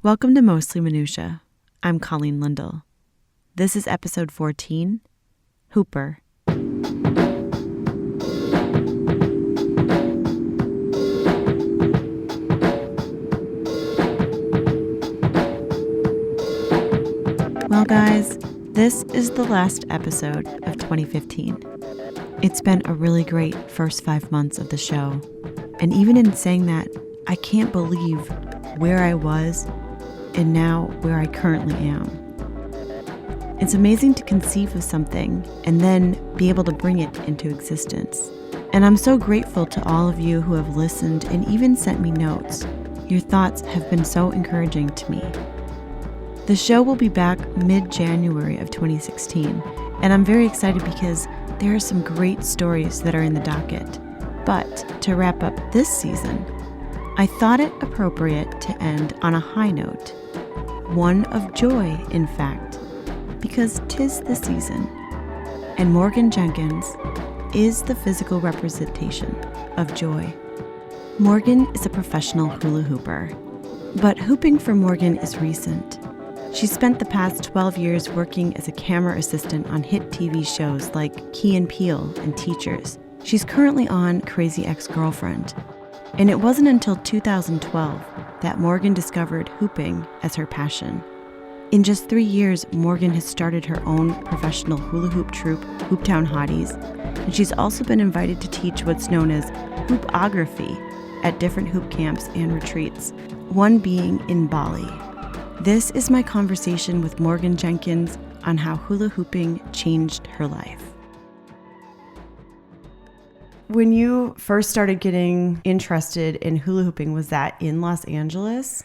Welcome to Mostly Minutia. I'm Colleen Lindell. This is episode 14, Hooper. Well, guys, this is the last episode of 2015. It's been a really great first 5 months of the show. And even in saying that, I can't believe where I was and now where I currently am. It's amazing to conceive of something and then be able to bring it into existence. And I'm so grateful to all of you who have listened and even sent me notes. Your thoughts have been so encouraging to me. The show will be back mid-January of 2016, and I'm very excited because there are some great stories that are in the docket. But to wrap up this season, I thought it appropriate to end on a high note. One of joy, in fact, because 'tis the season, and Morgan Jenkins is the physical representation of joy. Morgan is a professional hula hooper, but hooping for Morgan is recent. She spent the past 12 years working as a camera assistant on hit TV shows like Key and Peele and Teachers. She's currently on Crazy Ex-Girlfriend. And it wasn't until 2012 that Morgan discovered hooping as her passion. In just 3 years, Morgan has started her own professional hula hoop troupe, Hooptown Hotties, and she's also been invited to teach what's known as hoopography at different hoop camps and retreats, one being in Bali. This is my conversation with Morgan Jenkins on how hula hooping changed her life. When you first started getting interested in hula hooping, was that in Los Angeles?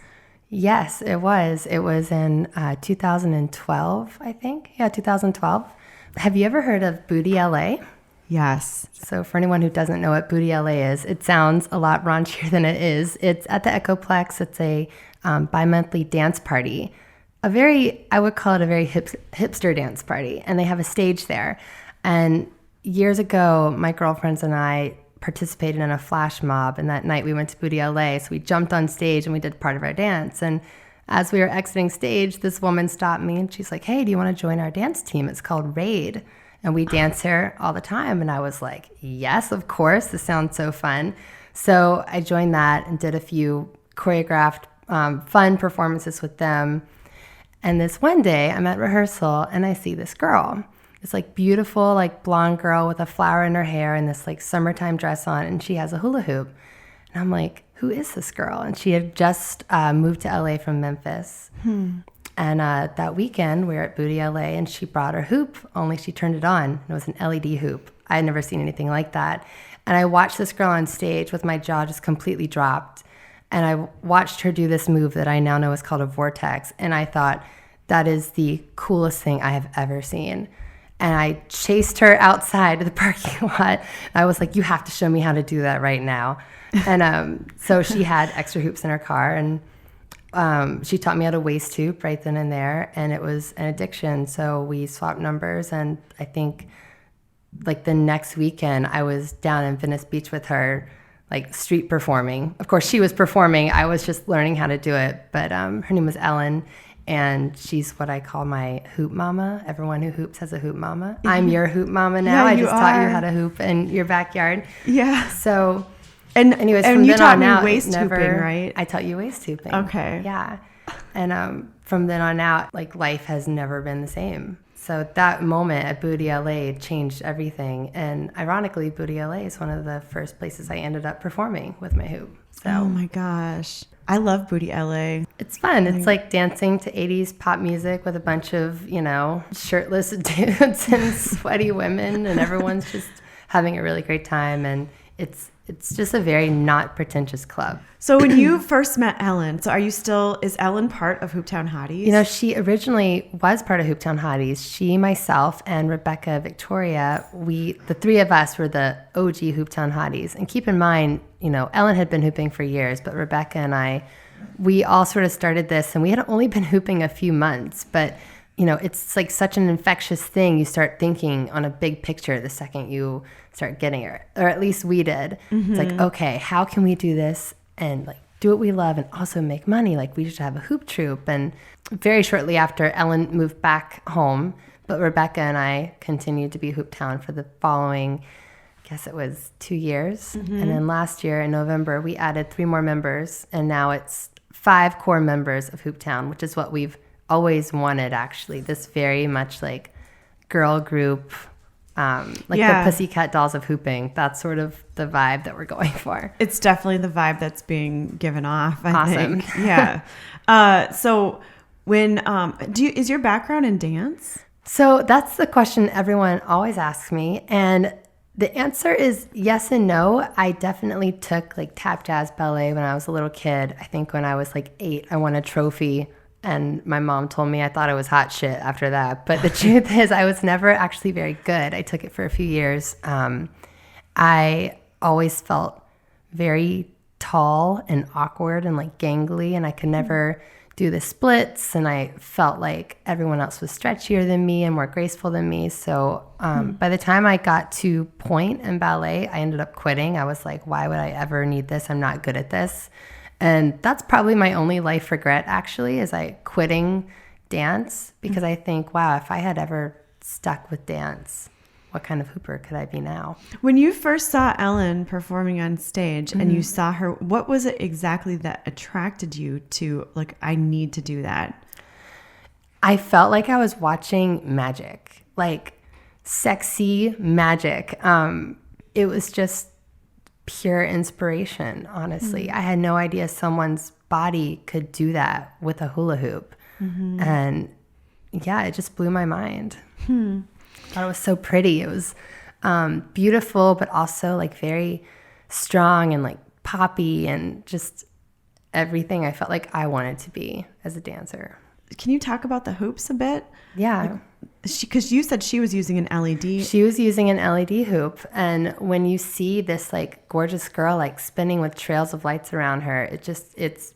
Yes, it was. It was in 2012, I think. Yeah, 2012. Have you ever heard of Booty LA? Yes. So for anyone who doesn't know what Booty LA is, it sounds a lot raunchier than it is. It's at the Echoplex. It's a bi-monthly dance party. I would call it a very hipster dance party. And they have a stage there. And years ago, my girlfriends and I participated in a flash mob, and that night we went to Booty LA. So we jumped on stage and we did part of our dance. And as we were exiting stage, this woman stopped me and she's like, "Hey, do you want to join our dance team? It's called Raid. And we dance here all the time." And I was like, "Yes, of course. This sounds so fun." So I joined that and did a few choreographed fun performances with them. And this one day I'm at rehearsal and I see this girl. This like beautiful, like blonde girl with a flower in her hair and this like summertime dress on, and she has a hula hoop. And I'm like, "Who is this girl?" And she had just moved to LA from Memphis. And that weekend we were at Booty LA and she brought her hoop, only she turned it on. It was an LED hoop. I had never seen anything like that. And I watched this girl on stage with my jaw just completely dropped. And I watched her do this move that I now know is called a vortex. And I thought, that is the coolest thing I have ever seen. And I chased her outside of the parking lot. I was like, "You have to show me how to do that right now." And so she had extra hoops in her car. And she taught me how to waist hoop right then and there. And it was an addiction. So we swapped numbers. And I think like the next weekend, I was down in Venice Beach with her, like street performing. Of course, she was performing. I was just learning how to do it. But her name was Ellen. And she's what I call my hoop mama. Everyone who hoops has a hoop mama. I'm your hoop mama now. Yeah, I just taught you how to hoop in your backyard. Yeah. So, And anyways, and from you then taught on me out, waist hooping, right? I taught you waist hooping. Okay. Yeah. And from then on out, like life has never been the same. So that moment at Booty LA changed everything. And ironically, Booty LA is one of the first places I ended up performing with my hoop. So. Oh my gosh. I love Booty LA. It's fun. It's like dancing to 80s pop music with a bunch of, shirtless dudes and sweaty women, and everyone's just having a really great time. And it's just a very not pretentious club. So when you first met Ellen, is Ellen part of Hooptown Hotties? She originally was part of Hooptown Hotties. She, myself, and Rebecca Victoria, the three of us were the OG Hooptown Hotties. And keep in mind, Ellen had been hooping for years, but Rebecca and I, we all sort of started this, and we had only been hooping a few months, but it's like such an infectious thing. You start thinking on a big picture the second you start getting it, or at least we did. Mm-hmm. It's like, okay, how can we do this and like do what we love and also make money. Like, we should have a hoop troupe. And very shortly after, Ellen moved back home, but Rebecca and I continued to be Hooptown for the following, I guess it was 2 years. And then last year in November, we added 3 more members, and now it's 5 core members of Hooptown, which is what we've always wanted, actually. This very much like girl group, the Pussycat Dolls of hooping. That's sort of the vibe that we're going for. It's definitely the vibe that's being given off, I Awesome. think. Yeah. So when is your background in dance? So that's the question everyone always asks me, and the answer is yes and no. I definitely took like tap jazz ballet when I was a little kid. I think when I was like 8, I won a trophy, and my mom told me I thought it was hot shit after that. But the truth is, I was never actually very good. I took it for a few years. I always felt very tall and awkward and like gangly, and I could never do the splits, and I felt like everyone else was stretchier than me and more graceful than me. So by the time I got to point in ballet, I ended up quitting. I was like, why would I ever need this? I'm not good at this. And that's probably my only life regret, actually, is I quitting dance, because I think, wow, if I had ever stuck with dance, what kind of hooper could I be now? When you first saw Ellen performing on stage and you saw her, what was it exactly that attracted you to, like, I need to do that? I felt like I was watching magic, like sexy magic. It was just pure inspiration, honestly. I had no idea someone's body could do that with a hula hoop. And yeah, it just blew my mind. I thought it was so pretty. It was beautiful, but also like very strong and like poppy, and just everything I felt like I wanted to be as a dancer. Can you talk about the hoops a bit? Yeah. Because you said she was using an LED. She was using an LED hoop. And when you see this like gorgeous girl like spinning with trails of lights around her, it's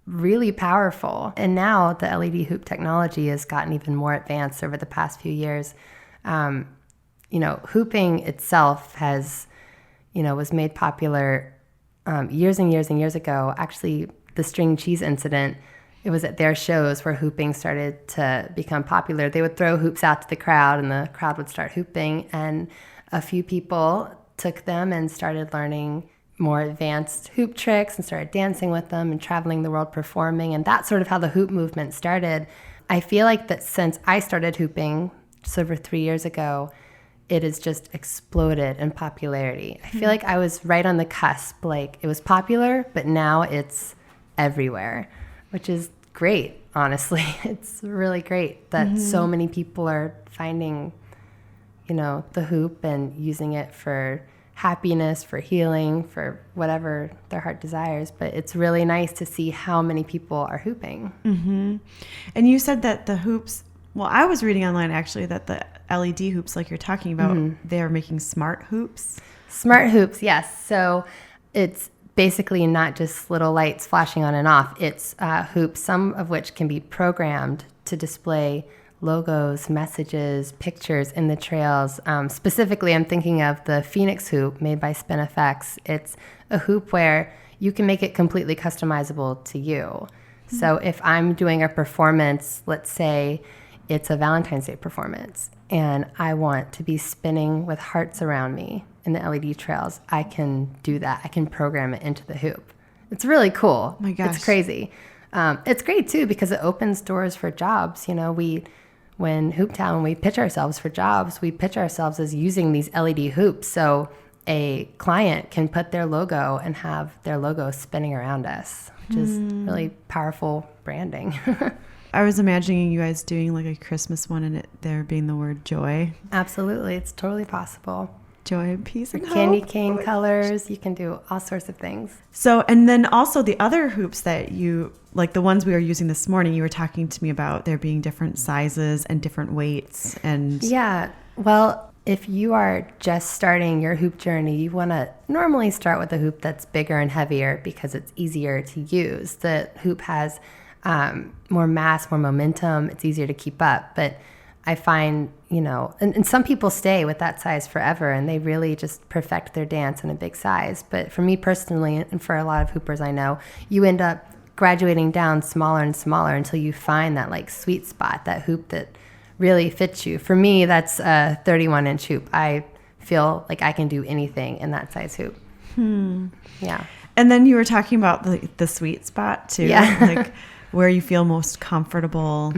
really powerful. And now the LED hoop technology has gotten even more advanced over the past few years. Hooping itself has, was made popular years and years and years ago. Actually, the string cheese incident, it was at their shows where hooping started to become popular. They would throw hoops out to the crowd, and the crowd would start hooping. And a few people took them and started learning more advanced hoop tricks and started dancing with them and traveling the world performing. And that's sort of how the hoop movement started. I feel like that since I started hooping just over 3 years ago, it has just exploded in popularity. I feel like I was right on the cusp. Like, it was popular, but now it's everywhere, which is great, honestly. It's really great that so many people are finding, the hoop and using it for happiness, for healing, for whatever their heart desires. But it's really nice to see how many people are hooping. And you said that the hoops, well, I was reading online actually that the LED hoops, like you're talking about, they're making smart hoops. Smart hoops, yes. So it's basically not just little lights flashing on and off. It's hoops, some of which can be programmed to display logos, messages, pictures in the trails. Specifically, I'm thinking of the Phoenix hoop made by SpinFX. It's a hoop where you can make it completely customizable to you. So if I'm doing a performance, let's say it's a Valentine's Day performance, and I want to be spinning with hearts around me in the LED trails, I can do that. I can program it into the hoop. It's really cool. Oh my gosh. It's crazy. It's great too because it opens doors for jobs. When Hooptown, we pitch ourselves for jobs, we pitch ourselves as using these LED hoops. So a client can put their logo and have their logo spinning around us, which is really powerful branding. I was imagining you guys doing like a Christmas one and it there being the word joy. Absolutely. It's totally possible. Joy, peace, and Candy hope. cane colors. You can do all sorts of things. So, and then also the other hoops that you, like the ones we were using this morning, you were talking to me about there being different sizes and different weights. And yeah, well, if you are just starting your hoop journey, you want to normally start with a hoop that's bigger and heavier because it's easier to use. The hoop has more mass, more momentum. It's easier to keep up. But I find, and some people stay with that size forever and they really just perfect their dance in a big size. But for me personally, and for a lot of hoopers I know, you end up graduating down smaller and smaller until you find that like sweet spot, that hoop that really fits you. For me, that's a 31-inch hoop. I feel like I can do anything in that size hoop. Yeah. And then you were talking about the sweet spot too, like where you feel most comfortable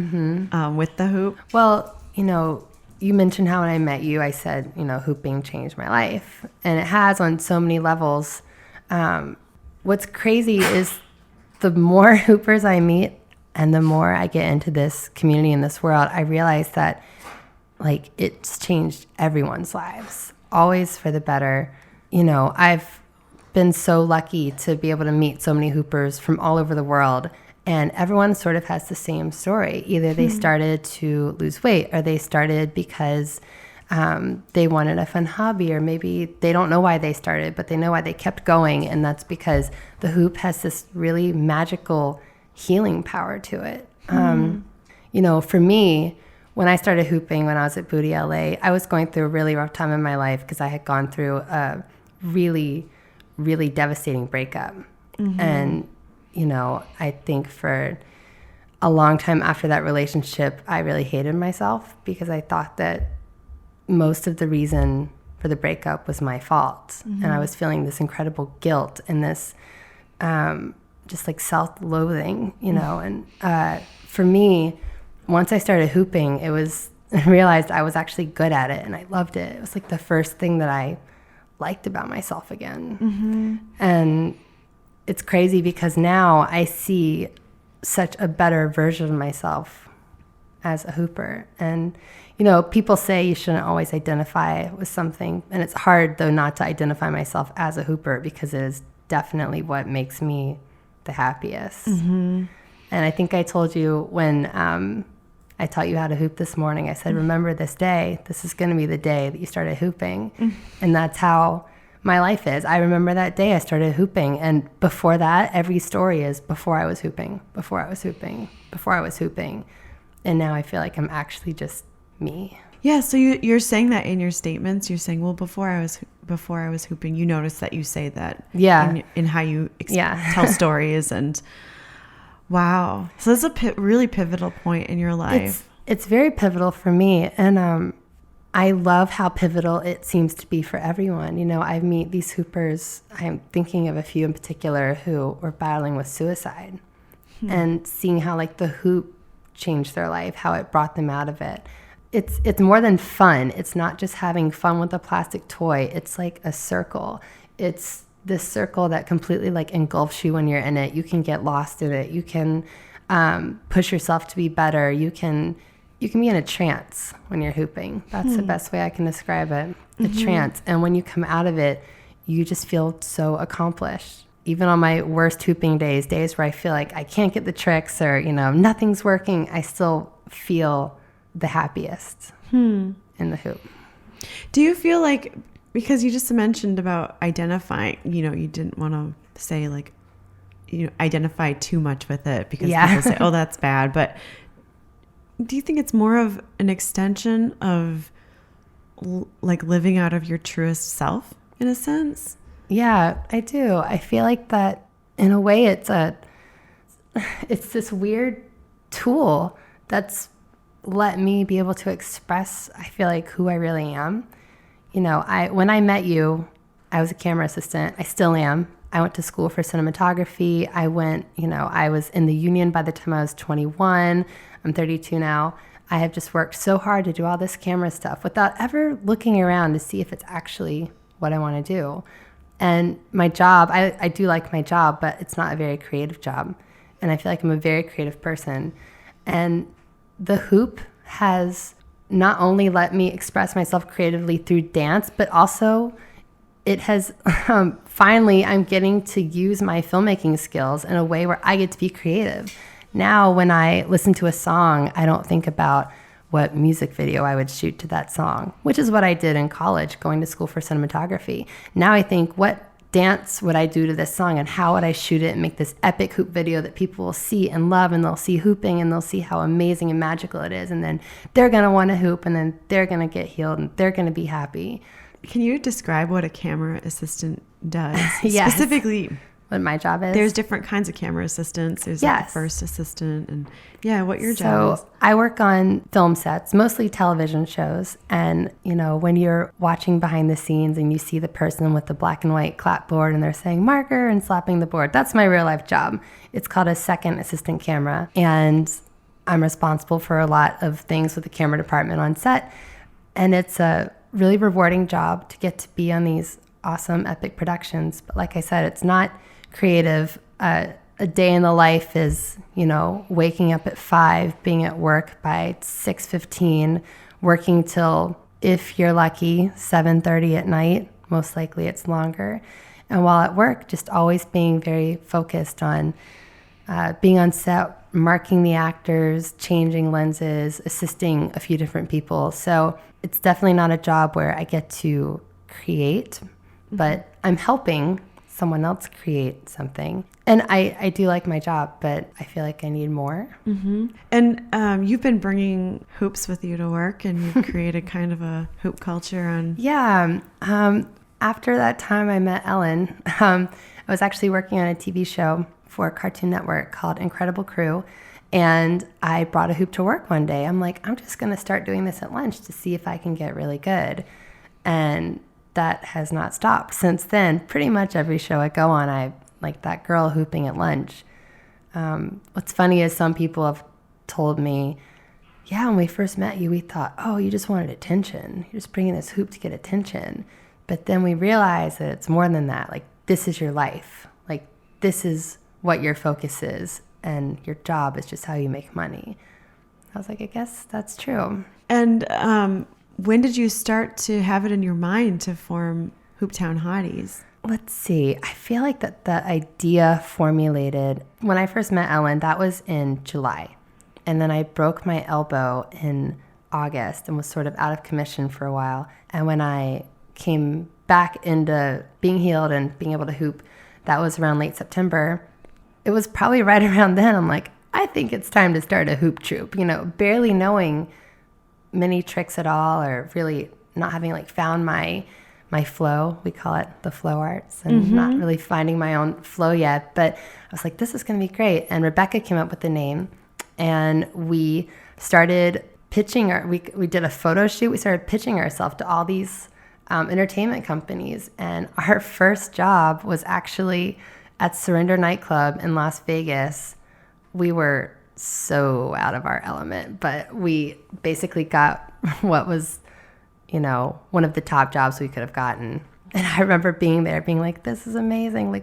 with the hoop. Well, you mentioned how when I met you, I said, hooping changed my life. And it has on so many levels. What's crazy is the more hoopers I meet and the more I get into this community in this world, I realize that like it's changed everyone's lives, always for the better. I've been so lucky to be able to meet so many hoopers from all over the world, and everyone sort of has the same story. Either they started to lose weight, or they started because they wanted a fun hobby, or maybe they don't know why they started, but they know why they kept going, and that's because the hoop has this really magical healing power to it. For me, when I started hooping when I was at Booty LA, I was going through a really rough time in my life because I had gone through a really, really devastating breakup. And, I think for a long time after that relationship, I really hated myself because I thought that most of the reason for the breakup was my fault. And I was feeling this incredible guilt and this just like self-loathing, and for me, once I started hooping, I realized I was actually good at it and I loved it. It was like the first thing that I liked about myself again. And it's crazy because now I see such a better version of myself as a hooper. And, people say you shouldn't always identify with something. And it's hard, though, not to identify myself as a hooper because it is definitely what makes me the happiest. And I think I told you when I taught you how to hoop this morning, I said, remember this day. This is going to be the day that you started hooping. And that's how my life is. I remember that day I started hooping. And before that, every story is before I was hooping, before I was hooping, before I was hooping. And now I feel like I'm actually just me. Yeah. So you're saying that in your statements. You're saying, well, before I was hooping, you notice that you say that. Yeah. In how you tell stories and. Wow. So that's a really pivotal point in your life. It's very pivotal for me. And I love how pivotal it seems to be for everyone. I meet these hoopers. I'm thinking of a few in particular who were battling with suicide and seeing how like the hoop changed their life, how it brought them out of it. It's more than fun. It's not just having fun with a plastic toy. It's like a circle. It's this circle that completely like engulfs you when you're in it. You can get lost in it. You can push yourself to be better. You can be in a trance when you're hooping. That's the best way I can describe it. A trance. And when you come out of it, you just feel so accomplished. Even on my worst hooping days where I feel like I can't get the tricks or, nothing's working, I still feel the happiest in the hoop. Do you feel like, because you just mentioned about identifying, you didn't want to say like, identify too much with it because people say, oh, that's bad. But do you think it's more of an extension of like living out of your truest self in a sense? Yeah, I do. I feel like that in a way it's this weird tool that's let me be able to express, I feel like, who I really am. When I met you, I was a camera assistant. I still am. I went to school for cinematography. I was in the union by the time I was 21. I'm 32 now. I have just worked so hard to do all this camera stuff without ever looking around to see if it's actually what I want to do. And my job, I do like my job, but it's not a very creative job. And I feel like I'm a very creative person. And the hoop has not only let me express myself creatively through dance, but also it has finally I'm getting to use my filmmaking skills in a way where I get to be creative. Now, when I listen to a song, I don't think about what music video I would shoot to that song, which is what I did in college, going to school for cinematography. Now I think, what dance would I do to this song, and how would I shoot it and make this epic hoop video that people will see and love, and they'll see hooping and they'll see how amazing and magical it is, and then they're going to want to hoop, and then they're going to get healed and they're going to be happy. Can you describe what a camera assistant does? Yes. Specifically, what my job is? There's different kinds of camera assistants. There's like a first assistant, and what your job is. So I work on film sets, mostly television shows. And, when you're watching behind the scenes and you see the person with the black and white clapboard and they're saying marker and slapping the board, that's my real life job. It's called a second assistant camera. And I'm responsible for a lot of things with the camera department on set. And it's a really rewarding job to get to be on these awesome, epic productions. But like I said, it's not creative. A day in the life is, waking up at 5, being at work by 6:15, working till, if you're lucky, 7:30 at night. Most likely it's longer. And while at work, just always being very focused on being on set, marking the actors, changing lenses, assisting a few different people. So it's definitely not a job where I get to create, but I'm helping someone else create something. And I do like my job, but I feel like I need more. Mm-hmm. And you've been bringing hoops with you to work, and you've created kind of a hoop culture. Yeah. After that time I met Ellen, I was actually working on a TV show for Cartoon Network called Incredible Crew. And I brought a hoop to work one day. I'm like, I'm just going to start doing this at lunch to see if I can get really good. And that has not stopped since then. Pretty much every show I go on, I like that girl hooping at lunch. What's funny is some people have told me, yeah, when we first met you, we thought, oh, you just wanted attention. You're just bringing this hoop to get attention. But then we realized that it's more than that. Like, this is your life. Like, this is what your focus is. And your job is just how you make money. I was like, I guess that's true. And when did you start to have it in your mind to form Hooptown Hotties? Let's see. I feel like that the idea formulated when I first met Ellen. That was in July. And then I broke my elbow in August and was sort of out of commission for a while. And when I came back into being healed and being able to hoop, that was around late September. It was probably right around then. I'm like, I think it's time to start a hoop troupe, barely knowing many tricks at all, or really not having found my flow. We call it the flow arts, and not really finding my own flow yet. But I was like, this is going to be great. And Rebecca came up with the name, and we started pitching we did a photo shoot. We started pitching ourselves to all these entertainment companies. And our first job was actually at Surrender nightclub in Las Vegas. We were so out of our element, but we basically got what was, one of the top jobs we could have gotten. And I remember being there being like, this is amazing.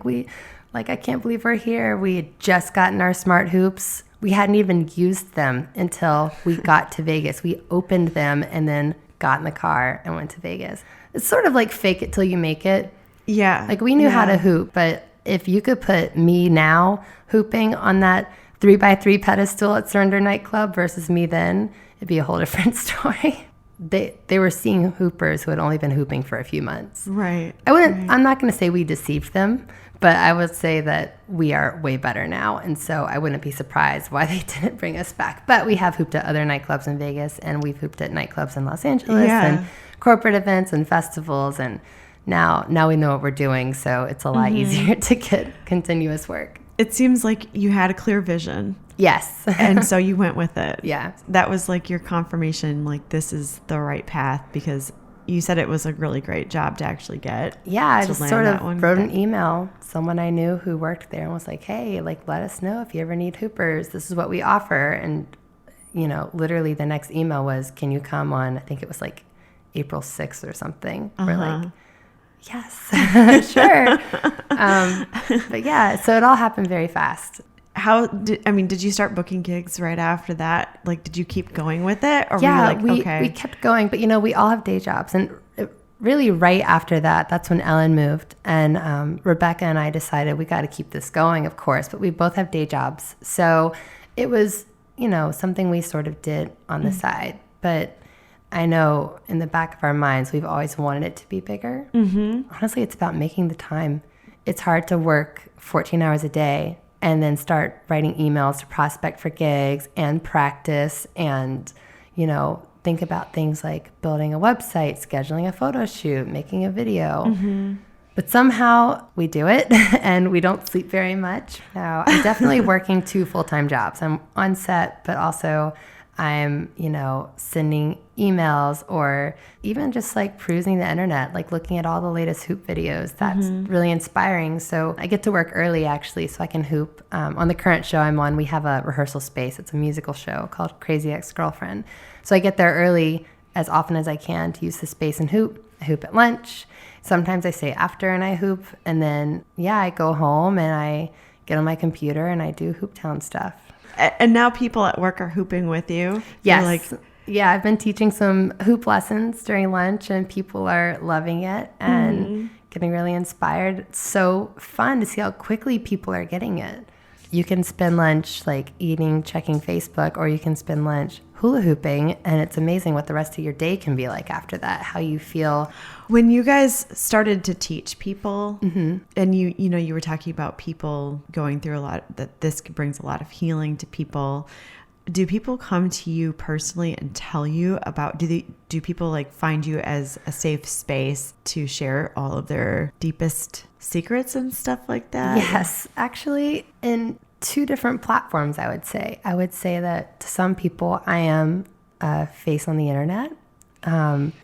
I can't believe we're here. We had just gotten our smart hoops. We hadn't even used them until we got to Vegas. We opened them and then got in the car and went to Vegas. It's sort of like fake it till you make it. Yeah. We knew how to hoop, but if you could put me now hooping on that 3x3 pedestal at Surrender nightclub versus me then, it'd be a whole different story. They were seeing hoopers who had only been hooping for a few months. Right. I'm not going to say we deceived them, but I would say that we are way better now. And so I wouldn't be surprised why they didn't bring us back. But we have hooped at other nightclubs in Vegas, and we've hooped at nightclubs in Los Angeles and corporate events and festivals. And now we know what we're doing. So it's a lot easier to get continuous work. It seems like you had a clear vision. Yes. And so you went with it. Yeah. That was your confirmation, this is the right path, because you said it was a really great job to actually get. Yeah, I just sort of wrote an email. Someone I knew who worked there and was like, hey, let us know if you ever need hoopers. This is what we offer. And, literally the next email was, can you come on, I think it was April 6th or something. We're like, yes, sure. But yeah, so it all happened very fast. Did you start booking gigs right after that? Did you keep going with it? Or yeah, were you okay? We kept going, but we all have day jobs. And really right after that, that's when Ellen moved. And Rebecca and I decided we got to keep this going, of course, but we both have day jobs. So it was, something we sort of did on the side. But I know in the back of our minds, we've always wanted it to be bigger. Mm-hmm. Honestly, it's about making the time. it's hard to work 14 hours a day and then start writing emails to prospect for gigs and practice and, think about things like building a website, scheduling a photo shoot, making a video. Mm-hmm. But somehow we do it and we don't sleep very much. Now, I'm definitely working 2 full-time jobs. I'm on set, but also I'm, sending emails or even just like perusing the internet, like looking at all the latest hoop videos. That's really inspiring. So I get to work early actually so I can hoop. On the current show I'm on, we have a rehearsal space. It's a musical show called Crazy Ex-Girlfriend. So I get there early as often as I can to use the space and hoop. I hoop at lunch. Sometimes I stay after and I hoop. And then, I go home and I get on my computer and I do Hooptown stuff. And now people at work are hooping with you. Yes. I've been teaching some hoop lessons during lunch and people are loving it and getting really inspired. It's so fun to see how quickly people are getting it. You can spend lunch like eating, checking Facebook, or you can spend lunch hula hooping, and it's amazing what the rest of your day can be like after that, how you feel. When you guys started to teach people, and you were talking about people going through a lot, that this brings a lot of healing to people. Do people come to you personally and tell you about, do people like find you as a safe space to share all of their deepest secrets and stuff like that? Yes, actually, in 2 different platforms, I would say. I would say that to some people, I am a face on the internet.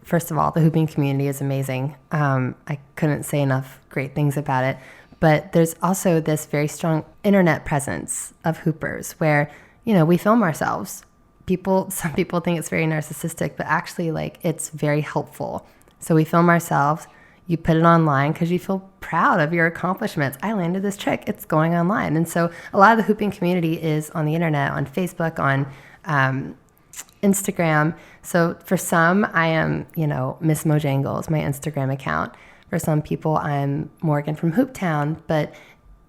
First of all, the hooping community is amazing. I couldn't say enough great things about it. But there's also this very strong internet presence of hoopers where, we film ourselves. Some people think it's very narcissistic, but actually, like, it's very helpful. So we film ourselves. You put it online because you feel proud of your accomplishments. I landed this trick. It's going online. And so a lot of the hooping community is on the internet, on Facebook, on Instagram. So for some, I am, Miss Mojangles, my Instagram account. For some people, I'm Morgan from Hooptown. But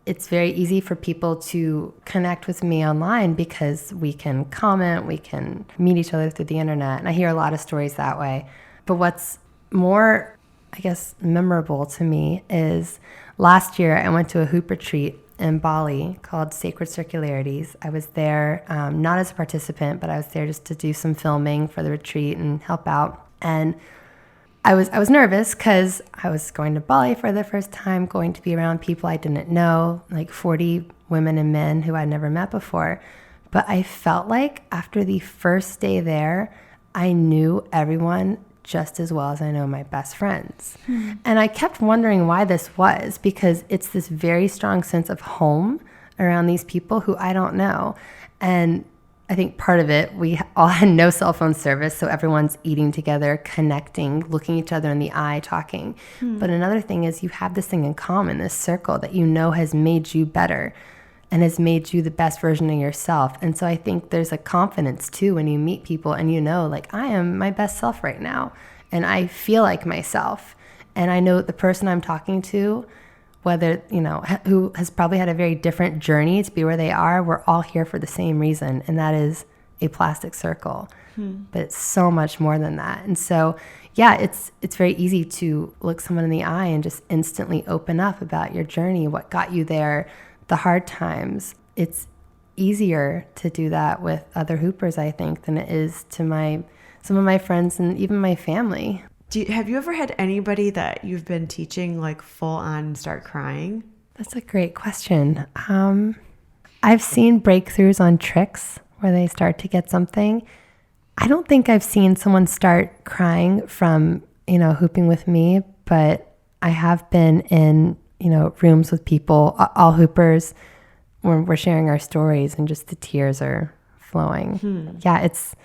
it's very easy for people to connect with me online because we can comment, we can meet each other through the internet. And I hear a lot of stories that way. But what's more, I guess, memorable to me is last year I went to a hoop retreat in Bali called Sacred Circularities. I was there not as a participant, but I was there just to do some filming for the retreat and help out. And I was nervous because I was going to Bali for the first time, going to be around people I didn't know, like 40 women and men who I'd never met before. But I felt like after the first day there, I knew everyone just as well as I know my best friends. And I kept wondering why this was, because it's this very strong sense of home around these people who I don't know. And I think part of it, we all had no cell phone service, so everyone's eating together, connecting, looking each other in the eye, talking. But another thing is you have this thing in common, this circle that has made you better and has made you the best version of yourself. And so I think there's a confidence too when you meet people and like, I am my best self right now and I feel like myself. And I know the person I'm talking to, whether, who has probably had a very different journey to be where they are, we're all here for the same reason, and that is a plastic circle. But it's so much more than that. And so, it's very easy to look someone in the eye and just instantly open up about your journey, what got you there, the hard times. It's easier to do that with other hoopers, I think, than it is to some of my friends and even my family. Have you ever had anybody that you've been teaching like full on start crying? That's a great question. I've seen breakthroughs on tricks where they start to get something. I don't think I've seen someone start crying from, hooping with me, but I have been in, rooms with people, all hoopers, when we're sharing our stories and just the tears are flowing. Yeah, it's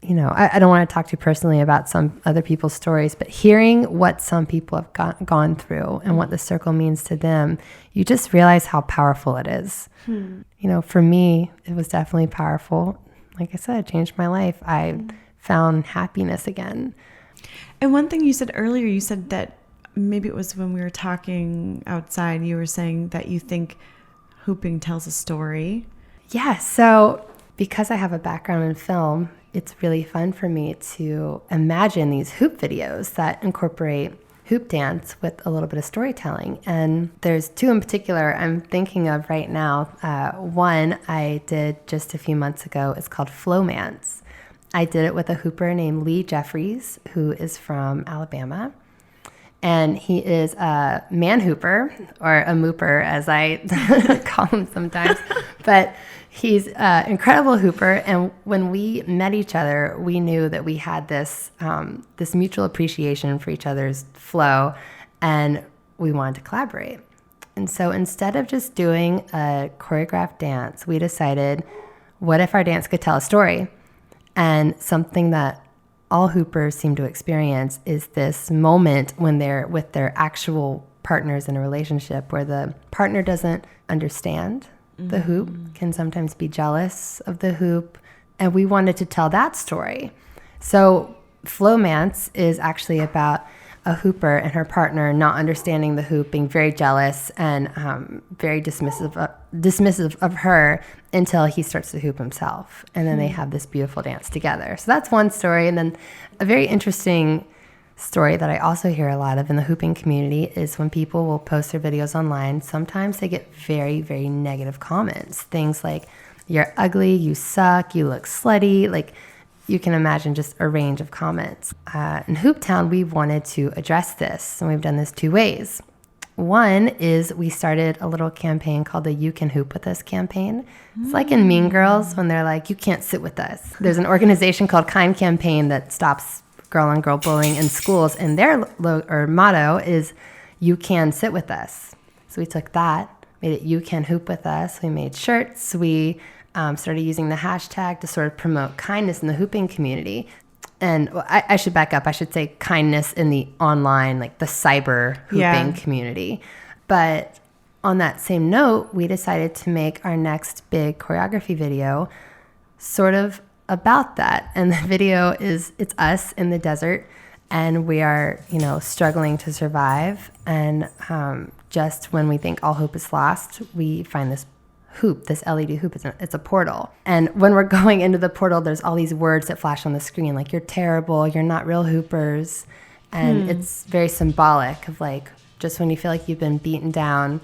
I don't want to talk too personally about some other people's stories, but hearing what some people have gone through and what the circle means to them, you just realize how powerful it is. For me, it was definitely powerful. Like I said, it changed my life. I found happiness again. And one thing you said earlier, you said that maybe it was when we were talking outside, you were saying that you think hooping tells a story. Yeah, so because I have a background in film, it's really fun for me to imagine these hoop videos that incorporate hoop dance with a little bit of storytelling. And there's two in particular I'm thinking of right now. One I did just a few months ago. It's called Flowmance. I did it with a hooper named Lee Jeffries, who is from Alabama. And he is a man hooper, or a mooper, as I call him sometimes. But he's an incredible hooper. And when we met each other, we knew that we had this mutual appreciation for each other's flow, and we wanted to collaborate. And so instead of just doing a choreographed dance, we decided, what if our dance could tell a story? And something that all hoopers seem to experience is this moment when they're with their actual partners in a relationship where the partner doesn't understand the hoop, can sometimes be jealous of the hoop. And we wanted to tell that story. So Flowmance is actually about a hooper and her partner not understanding the hoop, being very jealous and very dismissive of her until he starts to hoop himself. And then they have this beautiful dance together. So that's one story. And then a very interesting story that I also hear a lot of in the hooping community is when people will post their videos online, sometimes they get very, very negative comments. Things like, you're ugly, you suck, you look slutty, like you can imagine just a range of comments. In Hooptown, we wanted to address this, and we've done this two ways. One is we started a little campaign called the You Can Hoop With Us campaign. It's like in Mean Girls when they're like, you can't sit with us. There's an organization called Kind Campaign that stops girl-on-girl bullying in schools, and their motto is, you can sit with us. So we took that, made it You Can Hoop With Us. We made shirts. We started using the hashtag to sort of promote kindness in the hooping community. And I should back up. I should say kindness in the online, like the cyber hooping community. But on that same note, we decided to make our next big choreography video sort of about that. And the video it's us in the desert, and we are, struggling to survive. And just when we think all hope is lost, we find this hoop, this LED hoop. It's a portal. And when we're going into the portal, there's all these words that flash on the screen, like, you're terrible, you're not real hoopers. And it's very symbolic of, like, just when you feel like you've been beaten down,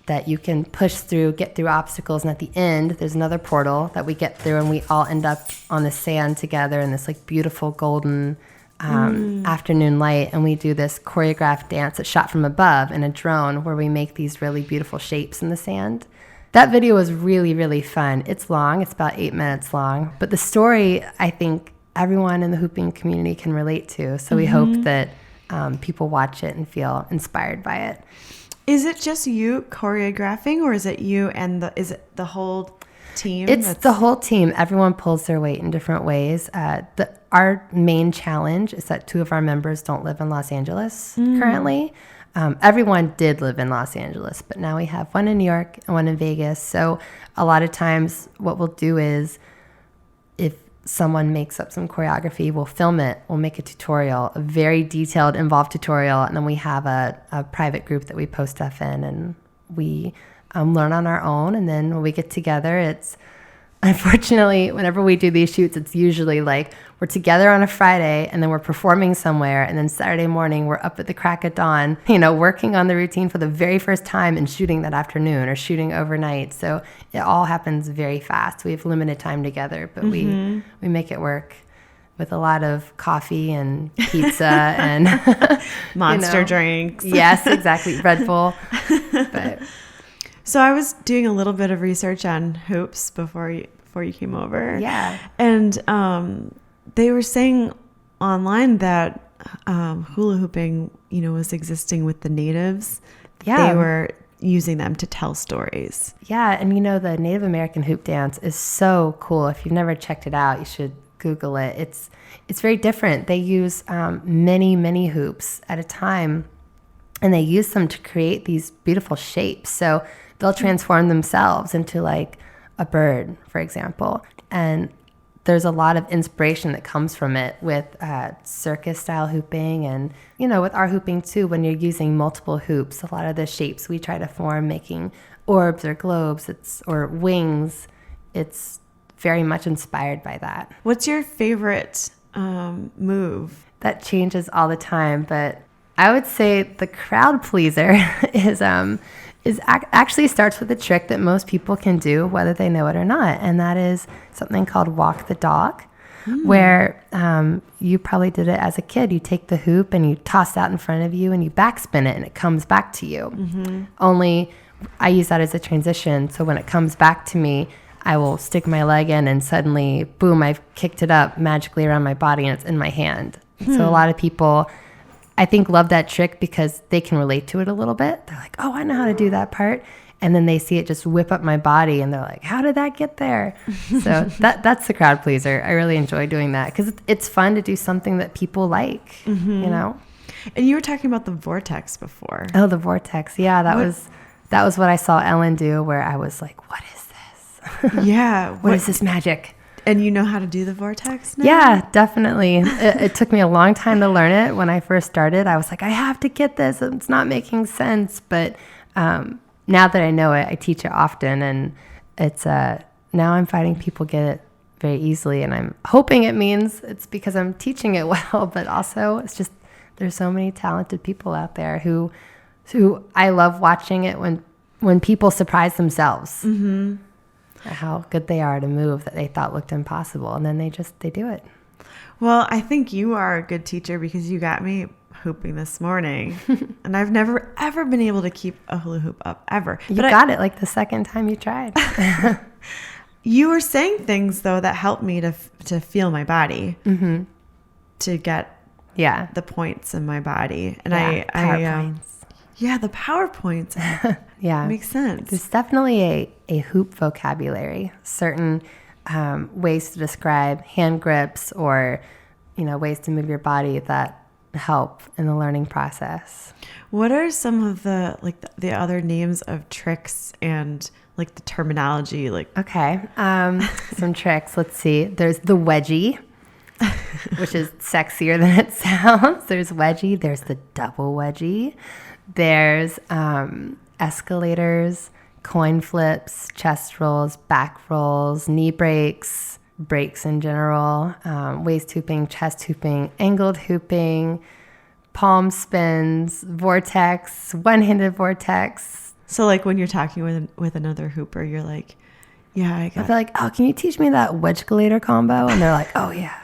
that you can push through, get through obstacles. And at the end, there's another portal that we get through, and we all end up on the sand together in this, like, beautiful golden afternoon light. And we do this choreographed dance that's shot from above in a drone, where we make these really beautiful shapes in the sand. That video was really, really fun. It's long. It's about 8 minutes long. But the story, I think everyone in the hooping community can relate to. So we hope that people watch it and feel inspired by it. Is it just you choreographing, or is it you and is it the whole team? It's the whole team. Everyone pulls their weight in different ways. Our main challenge is that 2 of our members don't live in Los Angeles currently. Everyone did live in Los Angeles, but now we have one in New York and one in Vegas. So a lot of times what we'll do is, if someone makes up some choreography, we'll film it. We'll make a tutorial, a very detailed, involved tutorial. And then we have a private group that we post stuff in, and we learn on our own. And then when we get together, it's, unfortunately, whenever we do these shoots, it's usually like we're together on a Friday, and then we're performing somewhere, and then Saturday morning we're up at the crack of dawn, working on the routine for the very first time and shooting that afternoon or shooting overnight. So it all happens very fast. We have limited time together, but we make it work with a lot of coffee and pizza and monster drinks. Yes, exactly. Red Bull. But so I was doing a little bit of research on hoops before you came over. Yeah. And they were saying online that hula hooping, was existing with the natives. Yeah. They were using them to tell stories. Yeah. And the Native American hoop dance is so cool. If you've never checked it out, you should Google it. It's very different. They use many, many hoops at a time, and they use them to create these beautiful shapes. So they'll transform themselves into, like, a bird, for example. And there's a lot of inspiration that comes from it with circus-style hooping, and, with our hooping, too, when you're using multiple hoops, a lot of the shapes we try to form, making orbs or globes or wings, it's very much inspired by that. What's your favorite move? That changes all the time, but I would say the crowd pleaser actually starts with a trick that most people can do, whether they know it or not, and that is something called walk the dog, where you probably did it as a kid. You take the hoop and you toss it out in front of you and you backspin it and it comes back to you. Only I use that as a transition, so when it comes back to me, I will stick my leg in and suddenly, boom, I've kicked it up magically around my body and it's in my hand. So a lot of people, I think, love that trick because they can relate to it a little bit. They're like, oh, I know how to do that part. And then they see it just whip up my body and they're like, how did that get there? So that's the crowd pleaser. I really enjoy doing that because it's fun to do something that people like, you know? And you were talking about the vortex before. Oh, the vortex. Yeah, that was what I saw Ellen do, where I was like, what is this? Yeah. What is this magic? And you know how to do the vortex now? Yeah, definitely. It took me a long time to learn it. When I first started, I was like, I have to get this. It's not making sense. But now that I know it, I teach it often. And it's now I'm finding people get it very easily. And I'm hoping it means it's because I'm teaching it well. But also, it's just there's so many talented people out there who I love watching it when people surprise themselves. How good they are to move that they thought looked impossible, and then they do it. Well, I think you are a good teacher because you got me hooping this morning, and I've never ever been able to keep a hula hoop up ever. You got it like the second time you tried. You were saying things though that helped me to feel my body, to get the points in my body, and points. Yeah, the PowerPoints. Yeah. Makes sense. There's definitely a hoop vocabulary, certain ways to describe hand grips or, ways to move your body that help in the learning process. What are some of the other names of tricks and like the terminology? Okay. Some tricks. Let's see. There's the wedgie, which is sexier than it sounds. There's wedgie. There's the double wedgie. There's escalators, coin flips, chest rolls, back rolls, knee breaks in general, waist hooping, chest hooping, angled hooping, palm spins, vortex, one-handed vortex. So like when you're talking with another hooper, you're like, yeah, I got it. I'll be like, oh, can you teach me that wedge-escalator combo? And they're like, oh, yeah,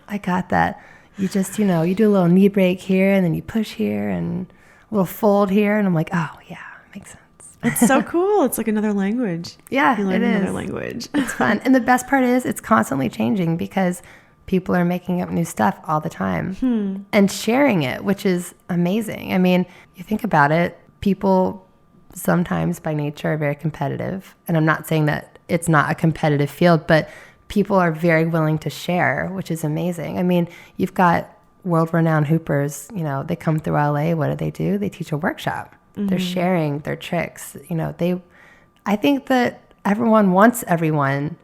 I got that. You just, you do a little knee break here and then you push here and a little fold here. And I'm like, oh, yeah, makes sense. It's so cool. It's like another language. Yeah, you learn it is. Another language. It's fun. And the best part is it's constantly changing because people are making up new stuff all the time and sharing it, which is amazing. I mean, you think about it, people sometimes by nature are very competitive. And I'm not saying that it's not a competitive field, but people are very willing to share, which is amazing. I mean, you've got world-renowned hoopers, they come through LA. What do? They teach a workshop. They're sharing their tricks. I think that everyone wants everyone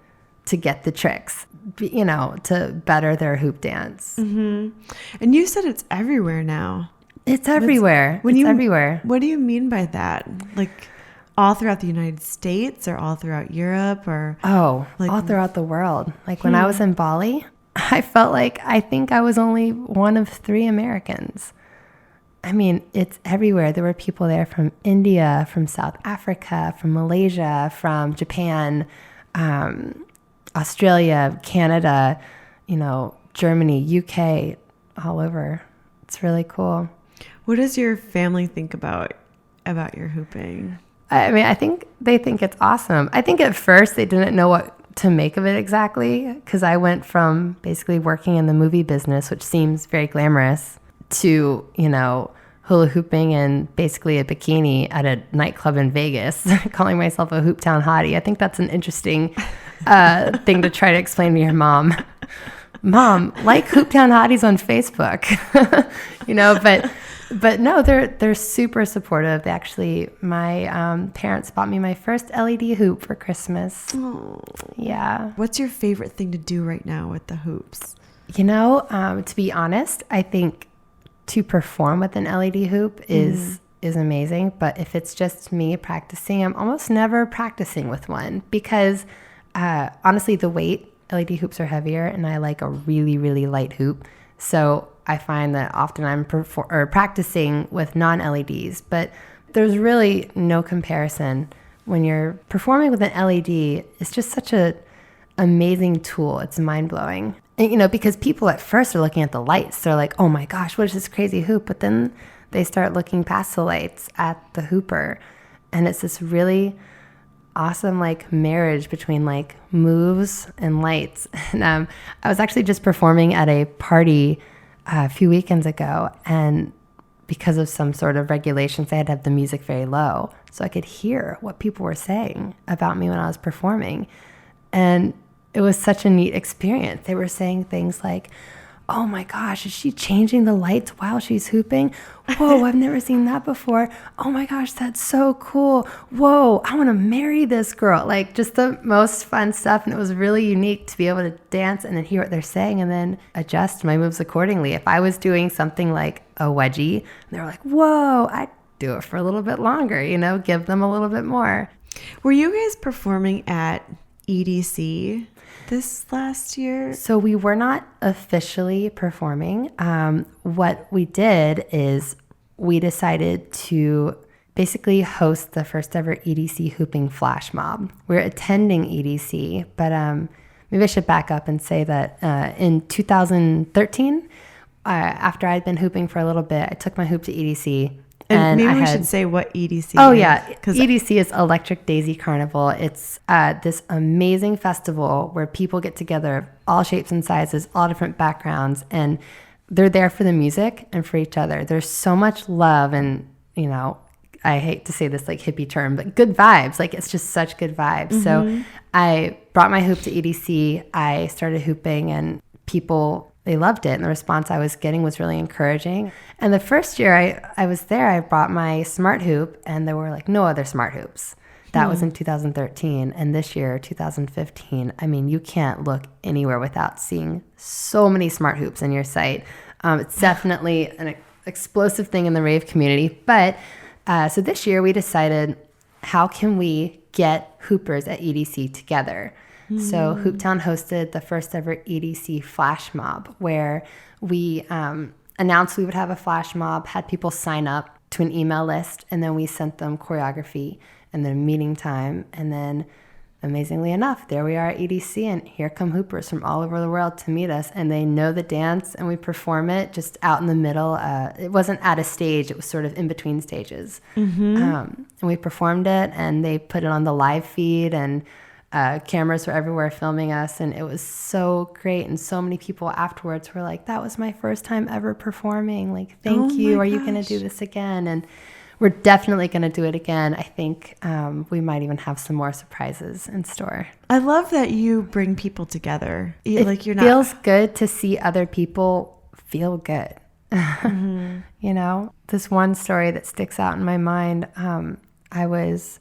to get the tricks, to better their hoop dance. And you said it's everywhere now. It's everywhere. Everywhere. What do you mean by that? Like all throughout the United States or all throughout Europe or? Oh, all throughout the world. Like when I was in Bali, I felt like I think I was only one of 3 Americans. I mean, it's everywhere. There were people there from India, from South Africa, from Malaysia, from Japan, Australia, Canada, Germany, UK, all over. It's really cool. What does your family think about your hooping? I mean, I think they think it's awesome. I think at first they didn't know what to make of it exactly because I went from basically working in the movie business, which seems very glamorous, to, hula hooping in basically a bikini at a nightclub in Vegas, calling myself a Hooptown hottie. I think that's an interesting thing to try to explain to your mom. Mom, like Hooptown hotties on Facebook, but no, they're super supportive. They actually, my parents bought me my first LED hoop for Christmas. Oh. Yeah. What's your favorite thing to do right now with the hoops? To be honest, I think to perform with an LED hoop is amazing. But if it's just me practicing, I'm almost never practicing with one because honestly, the weight, LED hoops are heavier and I like a really, really light hoop. So I find that often I'm practicing with non-LEDs, but there's really no comparison. When you're performing with an LED, it's just such a amazing tool. It's mind-blowing. And, because people at first are looking at the lights. They're like, oh my gosh, what is this crazy hoop? But then they start looking past the lights at the hooper. And it's this really awesome marriage between moves and lights. And I was actually just performing at a party a few weekends ago, and because of some sort of regulations, I had to have the music very low so I could hear what people were saying about me when I was performing. And it was such a neat experience. They were saying things like, oh my gosh, is she changing the lights while she's hooping? Whoa, I've never seen that before. Oh my gosh, that's so cool. Whoa, I want to marry this girl. Just the most fun stuff. And it was really unique to be able to dance and then hear what they're saying and then adjust my moves accordingly. If I was doing something like a wedgie, they were like, whoa, I'd do it for a little bit longer, give them a little bit more. Were you guys performing at EDC this last year? So we were not officially performing. What we did is we decided to basically host the first ever EDC hooping flash mob. We're attending EDC, but maybe I should back up and say that in 2013, after I'd been hooping for a little bit, I took my hoop to EDC. And maybe we should say what EDC is. Yeah. EDC is Electric Daisy Carnival. It's this amazing festival where people get together, all shapes and sizes, all different backgrounds, and they're there for the music and for each other. There's so much love and, I hate to say this hippie term, but good vibes. It's just such good vibes. Mm-hmm. So I brought my hoop to EDC. I started hooping and people, they loved it. And the response I was getting was really encouraging. And the first year I was there, I brought my smart hoop and there were no other smart hoops. That was in 2013. And this year, 2015, you can't look anywhere without seeing so many smart hoops in your site. It's definitely an explosive thing in the rave community. But so this year we decided, how can we get hoopers at EDC together? So Hooptown hosted the first ever EDC flash mob where we announced we would have a flash mob, had people sign up to an email list, and then we sent them choreography and then meeting time. And then amazingly enough, there we are at EDC, and here come hoopers from all over the world to meet us. And they know the dance, and we perform it just out in the middle. It wasn't at a stage. It was sort of in between stages. Mm-hmm. And we performed it, and they put it on the live feed, and cameras were everywhere filming us, and it was so great. And so many people afterwards were like, that was my first time ever performing. Thank you. Are you going to do this again? And we're definitely going to do it again. I think we might even have some more surprises in store. I love that you bring people together. It feels good to see other people feel good. Mm-hmm. This one story that sticks out in my mind, I was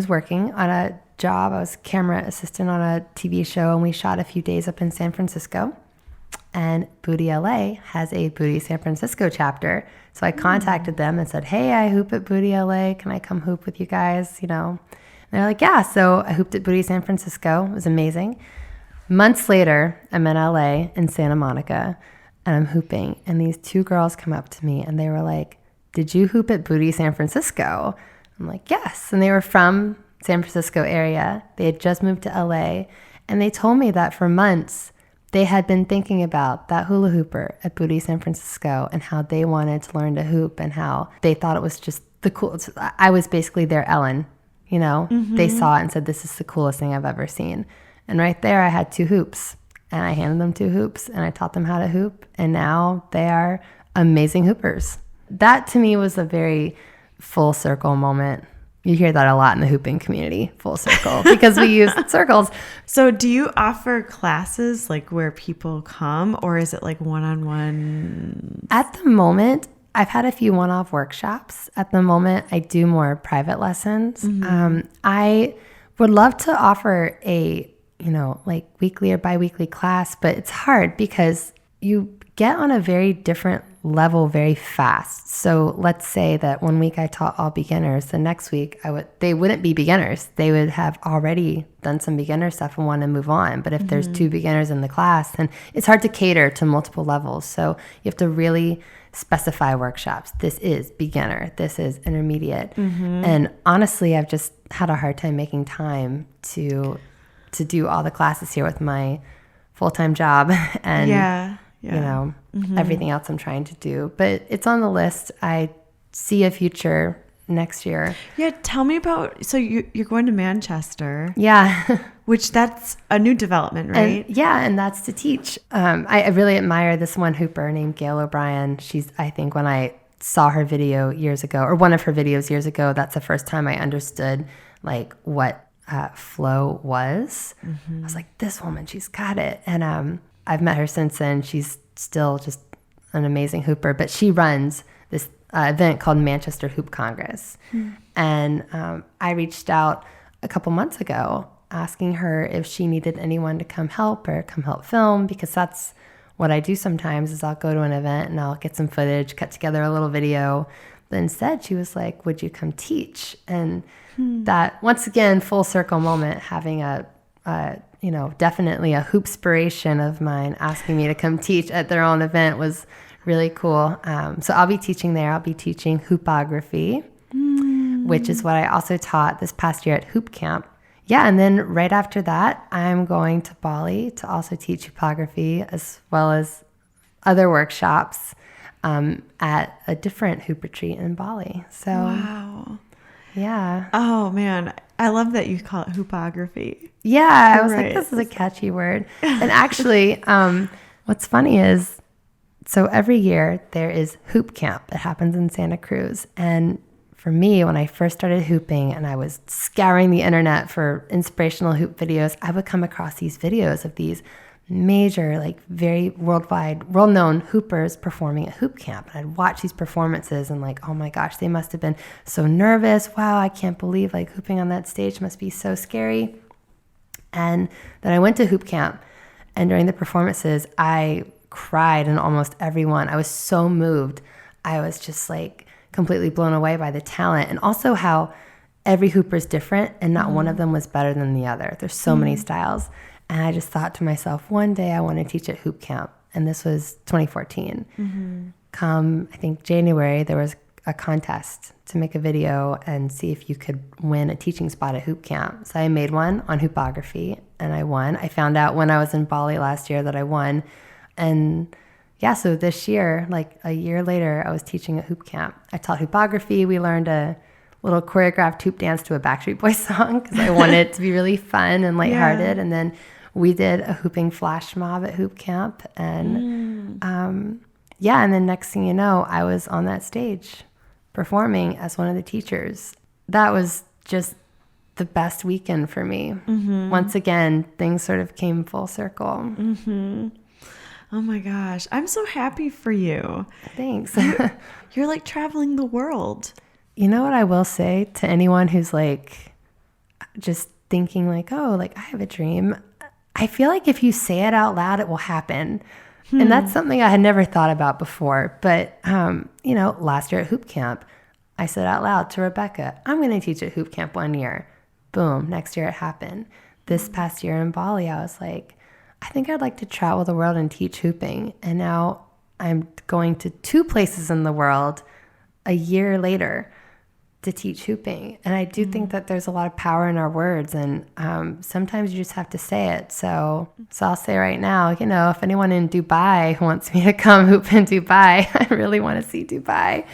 working on a job. I was camera assistant on a TV show, and we shot a few days up in San Francisco. And Booty LA has a Booty San Francisco chapter. So I contacted them and said, hey, I hoop at Booty LA. Can I come hoop with you guys? And they're like, yeah. So I hooped at Booty San Francisco. It was amazing. Months later, I'm in LA in Santa Monica, and I'm hooping. And these two girls come up to me, and they were like, did you hoop at Booty San Francisco? I'm like, yes. And they were from San Francisco area. They had just moved to LA, and they told me that for months they had been thinking about that hula hooper at Booty San Francisco and how they wanted to learn to hoop and how they thought it was just the coolest. I was basically their Ellen, Mm-hmm. They saw it and said, this is the coolest thing I've ever seen. And right there I had 2 hoops, and I handed them 2 hoops, and I taught them how to hoop, and now they are amazing hoopers. That to me was a very full circle moment. You hear that a lot in the hooping community, full circle, because we use circles. So do you offer classes where people come, or is it one-on-one? At the moment, I've had a few one-off workshops. At the moment, I do more private lessons. Mm-hmm. I would love to offer a, weekly or biweekly class, but it's hard because you get on a very different level very fast. So let's say that one week I taught all beginners, the next week they wouldn't be beginners. They would have already done some beginner stuff and want to move on. But if there's 2 beginners in the class, then it's hard to cater to multiple levels. So you have to really specify workshops. This is beginner. This is intermediate. And honestly, I've just had a hard time making time to do all the classes here with my full-time job and everything else I'm trying to do. But it's on the list. I see a future next year. Yeah, tell me about, so you're going to Manchester. Yeah. Which that's a new development, right? And that's to teach. I really admire this one hooper named Gail O'Brien. I think when I saw her video years ago, or one of her videos years ago, that's the first time I understood like what flow was. I was like, this woman, she's got it. And I've met her since then. She's still just an amazing hooper, but she runs this event called Manchester Hoop Congress. And I reached out a couple months ago asking her if she needed anyone to come help film, because that's what I do sometimes is I'll go to an event and I'll get some footage, cut together a little video. But instead she was like, would you come teach? And that, once again, full circle moment, having definitely a hoopspiration of mine asking me to come teach at their own event was really cool. So I'll be teaching there. I'll be teaching hoopography, which is what I also taught this past year at Hoop Camp. Yeah, and then right after that, I'm going to Bali to also teach hoopography as well as other workshops at a different hoop retreat in Bali. So, wow. Yeah. Oh, man. I love that you call it hoopography. Yeah, I was like, this is a catchy word. And actually, what's funny is, so every year there is Hoop Camp. It happens in Santa Cruz. And for me, when I first started hooping and I was scouring the internet for inspirational hoop videos, I would come across these videos of these major, like very worldwide, well-known hoopers performing at Hoop Camp. And I'd watch these performances and like, oh my gosh, they must have been so nervous. Wow, I can't believe like hooping on that stage must be so scary. And then I went to Hoop Camp, and during the performances, I cried in almost every one. I was so moved. I was just like completely blown away by the talent, and also how every hooper is different and not one of them was better than the other. There's so many styles. And I just thought to myself, one day I want to teach at Hoop Camp. And this was 2014. Come, I think January, there was a contest to make a video and see if you could win a teaching spot at Hoop Camp. So I made one on hoopography and I won. I found out when I was in Bali last year that I won. And yeah, so this year, like a year later, I was teaching at Hoop Camp. I taught hoopography. We learned a little choreographed hoop dance to a Backstreet Boys song because I wanted it to be really fun and lighthearted. And then we did a hooping flash mob at Hoop Camp. And and then next thing you know, I was on that stage performing as one of the teachers. That was just the best weekend for me. Once again, things sort of came full circle. Oh my gosh. I'm so happy for you. Thanks. You're like traveling the world. You know what I will say to anyone who's like just thinking like, oh, like I have a dream. I feel like if you say it out loud, it will happen. And that's something I had never thought about before. But, last year at Hoop Camp, I said out loud to Rebecca, I'm going to teach at Hoop Camp 1 year. Boom. Next year it happened. This past year in Bali, I was like, I think I'd like to travel the world and teach hooping. And now I'm going to 2 places in the world a year later to teach hooping. And I do think that there's a lot of power in our words, and sometimes you just have to say it. So I'll say right now, if anyone in Dubai wants me to come hoop in Dubai, I really want to see Dubai.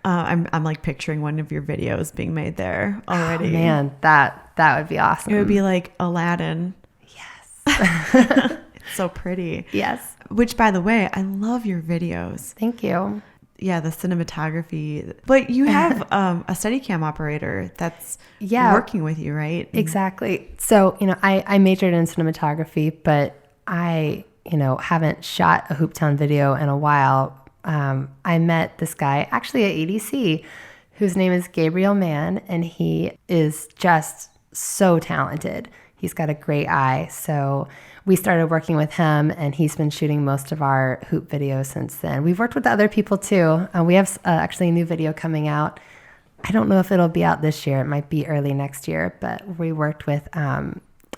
I'm like picturing one of your videos being made there already. Oh, man, that would be awesome. It would be like Aladdin. Yes. It's so pretty. Yes. Which, by the way, I love your videos. Thank you. Yeah, the cinematography. But you have a Steadicam operator that's working with you, right? Exactly. So, I majored in cinematography, but I, haven't shot a Hooptown video in a while. I met this guy actually at EDC whose name is Gabriel Mann, and he is just so talented. He's got a great eye. So we started working with him, and he's been shooting most of our hoop videos since then. We've worked with other people too. We have actually a new video coming out. I don't know if it'll be out this year. It might be early next year, but we worked with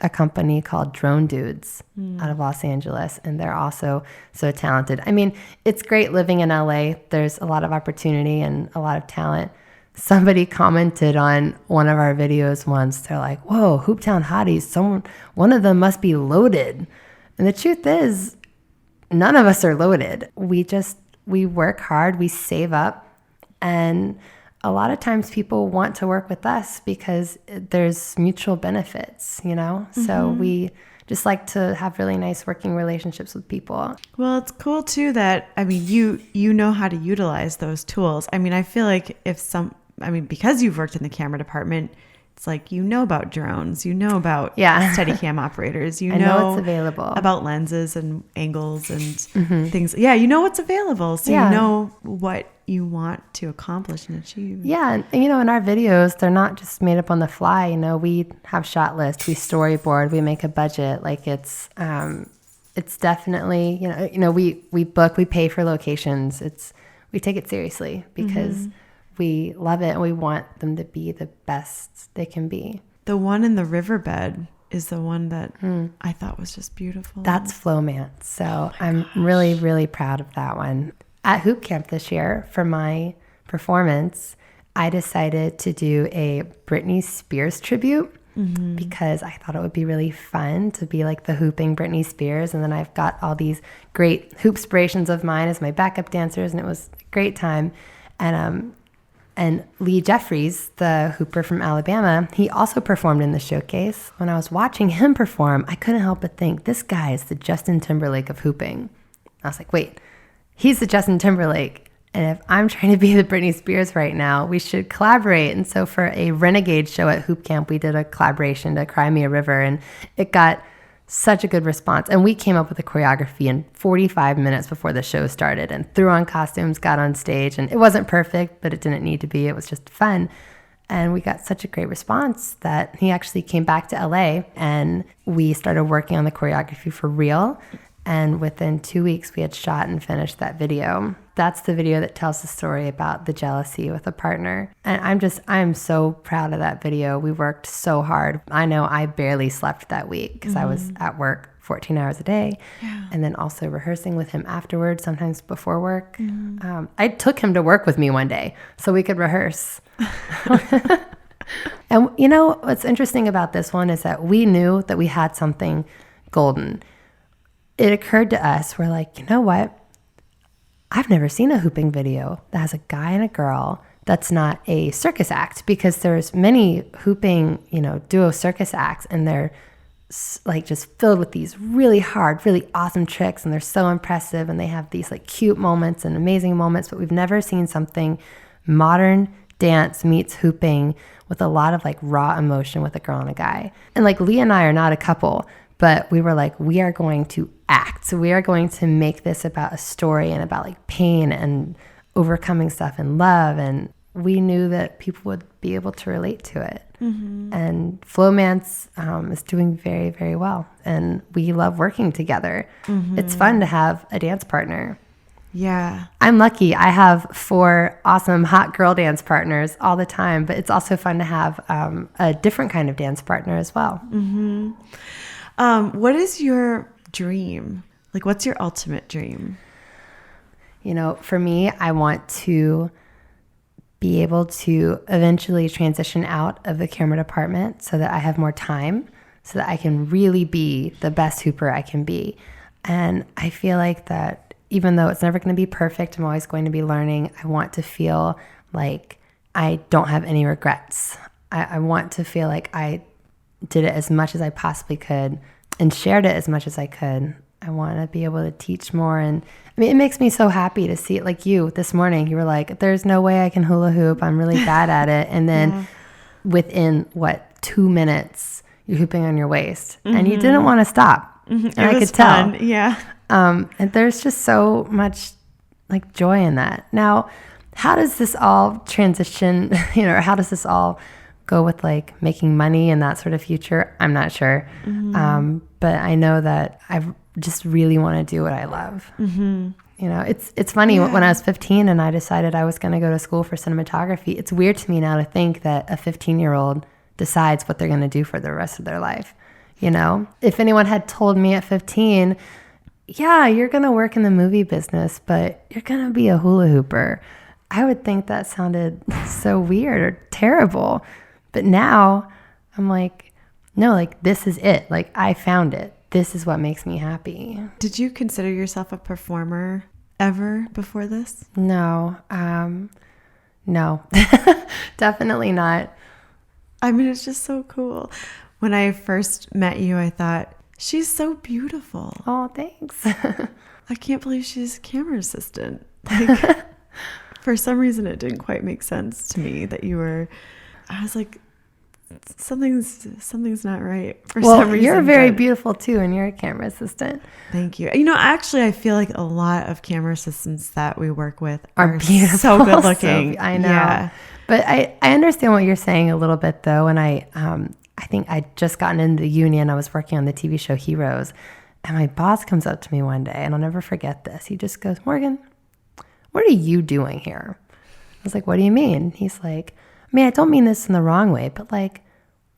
a company called Drone Dudes out of Los Angeles, and they're also so talented. I mean, it's great living in LA. There's a lot of opportunity and a lot of talent. Somebody commented on one of our videos once. They're like, "Whoa, Hooptown hotties, one of them must be loaded." And the truth is, none of us are loaded. We work hard, we save up, and a lot of times people want to work with us because there's mutual benefits, you know? So we just like to have really nice working relationships with people. Well, it's cool too that, I mean, you know how to utilize those tools. I mean, I feel like because you've worked in the camera department, it's like, you know about drones, you know about Steadicam operators, I know what's available, about lenses and angles and things. Yeah, you know what's available. So you know what you want to accomplish and achieve. Yeah, and in our videos, they're not just made up on the fly. We have shot lists, we storyboard, we make a budget. Like it's definitely, we book, we pay for locations. We take it seriously because we love it and we want them to be the best they can be. The one in the riverbed is the one that I thought was just beautiful. That's Flowmance. So I'm really, really proud of that one. At Hoop Camp this year, for my performance, I decided to do a Britney Spears tribute because I thought it would be really fun to be like the hooping Britney Spears. And then I've got all these great hoop-spirations of mine as my backup dancers, and it was a great time. And Lee Jeffries, the hooper from Alabama, he also performed in the showcase. When I was watching him perform, I couldn't help but think, this guy is the Justin Timberlake of hooping. I was like, wait, he's the Justin Timberlake. And if I'm trying to be the Britney Spears right now, we should collaborate. And so for a Renegade show at Hoop Camp, we did a collaboration to Cry Me a River, and it got such a good response. And we came up with a choreography in 45 minutes before the show started and threw on costumes, got on stage, and it wasn't perfect, but it didn't need to be. It was just fun. And we got such a great response that he actually came back to LA and we started working on the choreography for real. And within 2 weeks, we had shot and finished that video. That's the video that tells the story about the jealousy with a partner. And I'm so proud of that video. We worked so hard. I know I barely slept that week because I was at work 14 hours a day. Yeah. And then also rehearsing with him afterwards, sometimes before work. I took him to work with me one day so we could rehearse. And what's interesting about this one is that we knew that we had something golden. It occurred to us, we're like, you know what? I've never seen a hooping video that has a guy and a girl that's not a circus act, because there's many hooping, duo circus acts, and they're like just filled with these really hard, really awesome tricks, and they're so impressive, and they have these like cute moments and amazing moments, but we've never seen something modern dance meets hooping with a lot of like raw emotion with a girl and a guy. And like Lee and I are not a couple, but we were like, we are going to act. So we are going to make this about a story and about like pain and overcoming stuff and love. And we knew that people would be able to relate to it. And Flowmance is doing very, very well. And we love working together. It's fun to have a dance partner. Yeah. I'm lucky. I have 4 awesome hot girl dance partners all the time, but it's also fun to have a different kind of dance partner as well. What is your dream? Like, what's your ultimate dream? For me, I want to be able to eventually transition out of the camera department so that I have more time, so that I can really be the best hooper I can be. And I feel like that even though it's never going to be perfect, I'm always going to be learning. I want to feel like I don't have any regrets. I want to feel like I did it as much as I possibly could and shared it as much as I could. I want to be able to teach more. And I mean, it makes me so happy to see it. Like you this morning, you were like, there's no way I can hula hoop. I'm really bad at it. And then within 2 minutes, you're hooping on your waist and you didn't want to stop. And I could tell. Yeah. And there's just so much like joy in that. Now, how does this all transition, or how does this all go with like making money and that sort of future. I'm not sure. But I know that I just really want to do what I love. You know, it's funny when I was 15 and I decided I was going to go to school for cinematography. It's weird to me now to think that a 15-year-old decides what they're going to do for the rest of their life. You know, if anyone had told me at 15, yeah, you're going to work in the movie business, but you're going to be a hula hooper, I would think that sounded so weird or terrible. But now I'm like, no, like this is it. Like I found it. This is what makes me happy. Did you consider yourself a performer ever before this? No, no, definitely not. I mean, it's just so cool. When I first met you, I thought, she's so beautiful. Oh, thanks. I can't believe she's a camera assistant. Like, for some reason, it didn't quite make sense to me that you were, I was like, something's not right for some reason. You're very beautiful too, and you're a camera assistant. Thank you. You know, actually, I feel like a lot of camera assistants that we work with are beautiful, so good looking. I know. Yeah. But I understand what you're saying a little bit though, and I think I'd just gotten into the union. I was working on the TV show Heroes, and my boss comes up to me one day, and I'll never forget this. He just goes, "Morgan, what are you doing here?" I was like, "What do you mean?" He's like, I mean, I don't mean this in the wrong way, but like,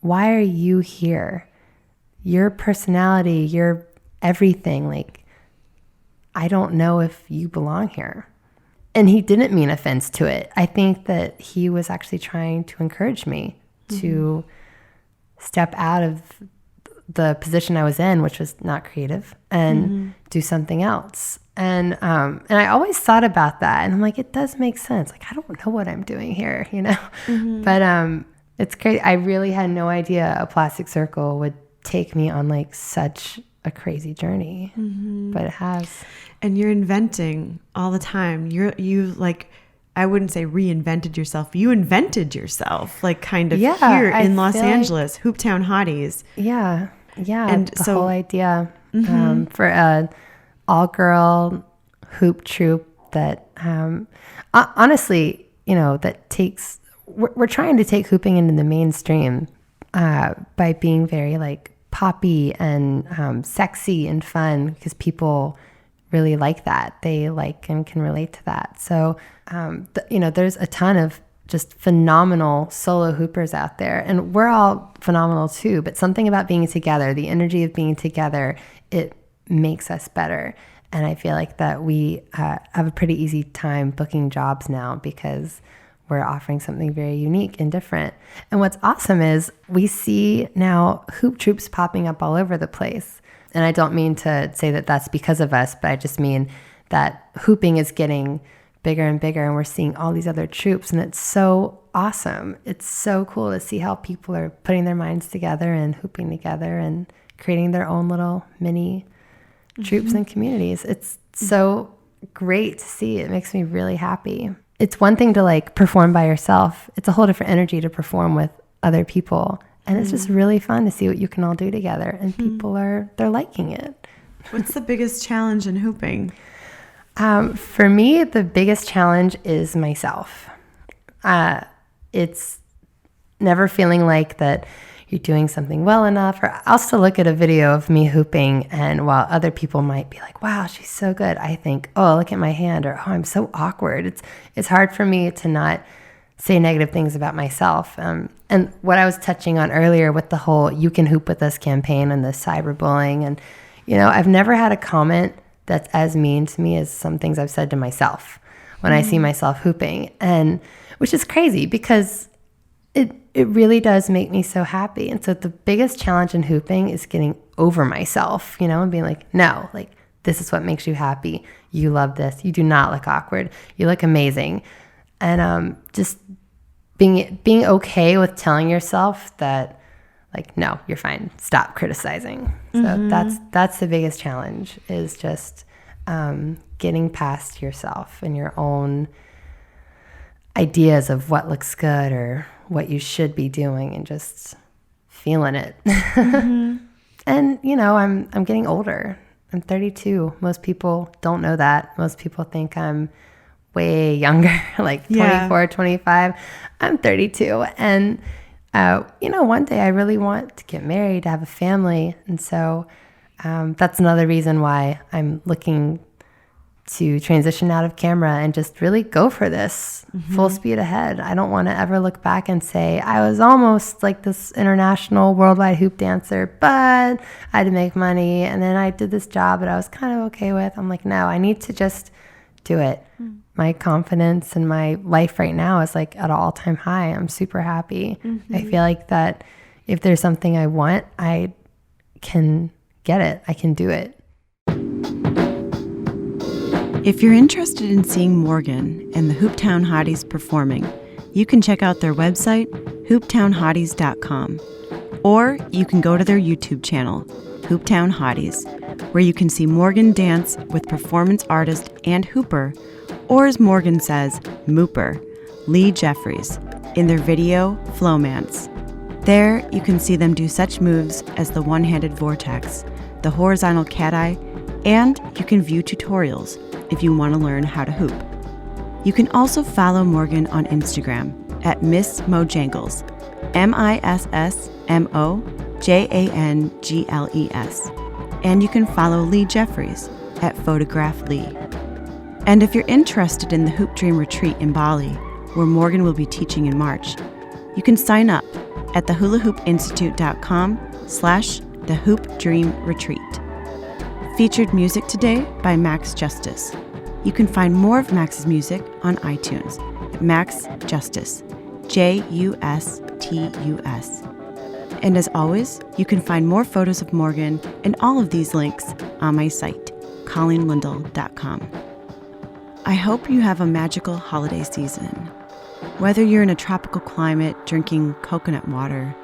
why are you here? Your personality, your everything, like, I don't know if you belong here. And he didn't mean offense to it. I think that he was actually trying to encourage me to step out of the position I was in, which was not creative, and do something else. And I always thought about that, and I'm like, it does make sense. Like, I don't know what I'm doing here, you know? But it's crazy. I really had no idea a plastic circle would take me on like such a crazy journey, but it has. And you're inventing all the time. You like, I wouldn't say reinvented yourself. You invented yourself, like kind of here in Los Angeles, Hooptown Hotties. Yeah. And the whole idea for a all-girl hoop troupe that honestly, you know, that takes, we're trying to take hooping into the mainstream by being very like poppy and sexy and fun, because people really like that. They like and can relate to that. So, you know, there's a ton of just phenomenal solo hoopers out there, and we're all phenomenal too, but something about being together, the energy of being together, it makes us better. And I feel like that we have a pretty easy time booking jobs now because we're offering something very unique and different. And what's awesome is we see now hoop troops popping up all over the place. And I don't mean to say that that's because of us, but I just mean that hooping is getting bigger and bigger, and we're seeing all these other troops, and it's so awesome. It's so cool to see how people are putting their minds together and hooping together and creating their own little mini troops and communities. It's so great to see. It makes me really happy. It's one thing to like perform by yourself. It's a whole different energy to perform with other people. And it's just really fun to see what you can all do together, and people they're liking it. What's the biggest challenge in hooping? For me, the biggest challenge is myself. It's never feeling like that you're doing something well enough. Or I'll still look at a video of me hooping, and while other people might be like, wow, she's so good, I think, oh, look at my hand, or oh, I'm so awkward. It's hard for me to not say negative things about myself. And what I was touching on earlier with the whole You Can Hoop With Us campaign and the cyberbullying, and, you know, I've never had a comment that's as mean to me as some things I've said to myself when I see myself hooping, and which is crazy because it really does make me so happy. And so the biggest challenge in hooping is getting over myself, you know, and being like, no, like, this is what makes you happy. You love this. You do not look awkward. You look amazing. And just being okay with telling yourself that, like, no, you're fine. Stop criticizing. So that's the biggest challenge, is just getting past yourself and your own ideas of what looks good or what you should be doing, and just feeling it. And, you know, I'm getting older. I'm 32. Most people don't know that. Most people think I'm way younger, like 24, 25. I'm 32. And one day I really want to get married, to have a family. And so that's another reason why I'm looking to transition out of camera and just really go for this full speed ahead. I don't want to ever look back and say, I was almost like this international worldwide hoop dancer, but I had to make money. And then I did this job that I was kind of okay with. I'm like, no, I need to just do it. My confidence and my life right now is like at an all-time high. I'm super happy. I feel like that if there's something I want, I can get it. I can do it. If you're interested in seeing Morgan and the Hooptown Hotties performing, you can check out their website, hooptownhotties.com, or you can go to their YouTube channel, Hooptown Hotties, where you can see Morgan dance with performance artist and hooper, or as Morgan says, mooper, Lee Jeffries, in their video, Flowmance. There, you can see them do such moves as the one-handed vortex, the horizontal cat-eye, and you can view tutorials if you want to learn how to hoop. You can also follow Morgan on Instagram at Miss Mojangles, MISSMOJANGLES. And you can follow Lee Jeffries at Photograph Lee. And if you're interested in the Hoop Dream Retreat in Bali, where Morgan will be teaching in March, you can sign up at thehulahoopinstitute.com/thehoopdreamretreat. Featured music today by Max Justice. You can find more of Max's music on iTunes at Max Justice, JUSTUS. And as always, you can find more photos of Morgan and all of these links on my site, ColleenLindell.com. I hope you have a magical holiday season. Whether you're in a tropical climate drinking coconut water,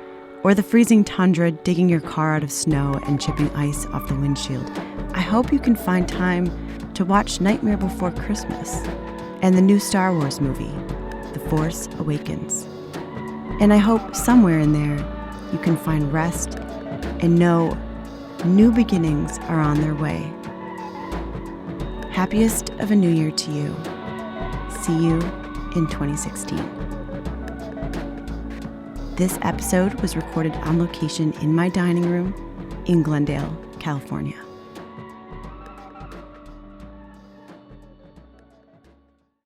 or the freezing tundra digging your car out of snow and chipping ice off the windshield, I hope you can find time to watch Nightmare Before Christmas and the new Star Wars movie, The Force Awakens. And I hope somewhere in there you can find rest and know new beginnings are on their way. Happiest of a new year to you. See you in 2016. This episode was recorded on location in my dining room in Glendale, California.